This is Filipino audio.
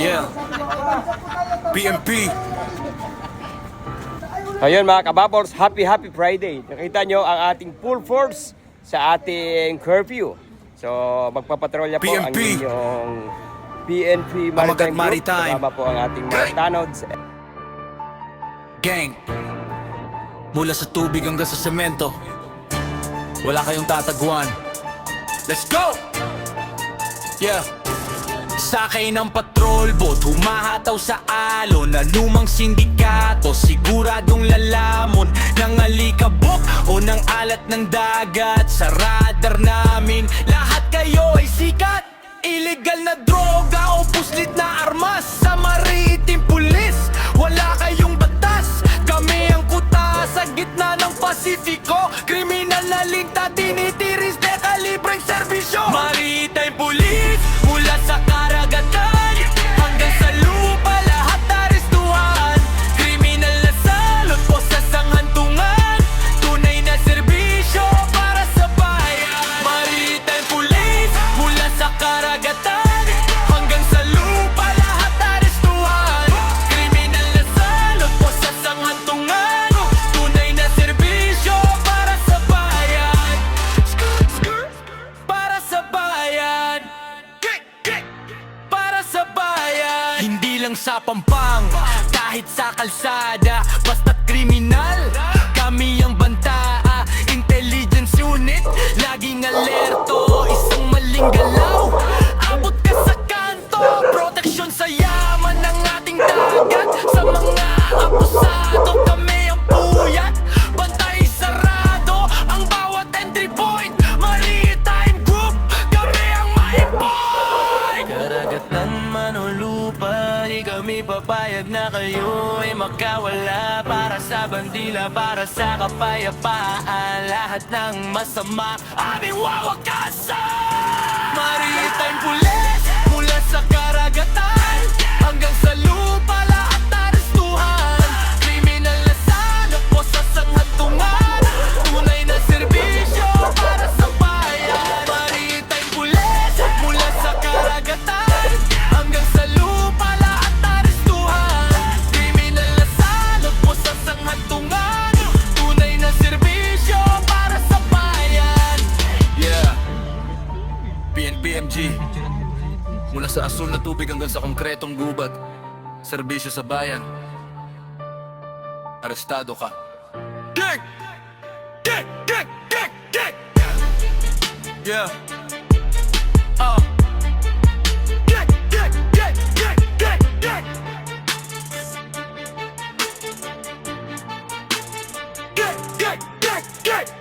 Yeah. PMP. Ayun mga kababors, happy Friday. Nakita nyo ang ating full force sa ating curfew. So magpapatrolya po ang PNP. inyong PNP Pamagat Maritime Group. Maritime. Kasama po ang ating mga tanods. Gang. Mula sa tubig hanggang sa semento, wala kayong tatagwan. Let's go! Yeah. Sakay ng patrol boat, humahataw sa alon na lumang sindikato, siguradong lalamon ng alikabok o ng alat ng dagat. Sa radar namin, lahat kayo ay sikat. Illegal na droga o puslit na armas. Sa maritim pulis, wala kayong batas. Kami ang kuta sa gitna ng Pasifiko. Kriminal na lingta, tinitiris de kalibreng serbisyo. Maritime police, mula sa karagatan hanggang sa lupa, lahat arestuhan. Kriminal na salot o sa sanghantungan, tunay na serbisyo para sa bayan. Maritime police, mula sa karagatan hanggang sa lupa, lahat arestuhan. Kriminal na salot o sa sanghantungan, tunay na serbisyo para sa bayan. Para sa bayan, para sa bayan. Hindi lang sa Pampang, kahit sa kalsada, basta't kriminal, kami ang banta. Intelligence unit, laging alerto. Isang maling galaw, abot ka sa kanto. Proteksyon sa yaman ng ating dagat. Sa mga abusado, kami ang puyat. Bantay sarado ang bawat entry point. Maritime Group, kami ang maipon. Karagatan man o lupa, di kami papayag na kayo ay makawala. Para sa bandila, para sa kapayapaan, lahat ng masama aming wawakasan. Maritime Police, mula sa karagatan hanggang sa lupa, lahat arestuhan. Kriminal na salot o sa sanghantungan, tunay na serbisyo para sa bayan. Maritime Police, mula sa karagatan hanggang sa lupa, lahat arestuhan. Kriminal na salot o sa sanghantungan, tunay na serbisyo para sa bayan. Yeah. PNPMG, mula sa asul na tubig hanggang sa konkretong gubat, serbisyo sa bayan. Arestado ka. Gang! Gang! Gang! Gang! Gang! Yeah. Gang! Gang! Gang! Gang! Gang! Gang! Gang! Gang! Gang! Gang!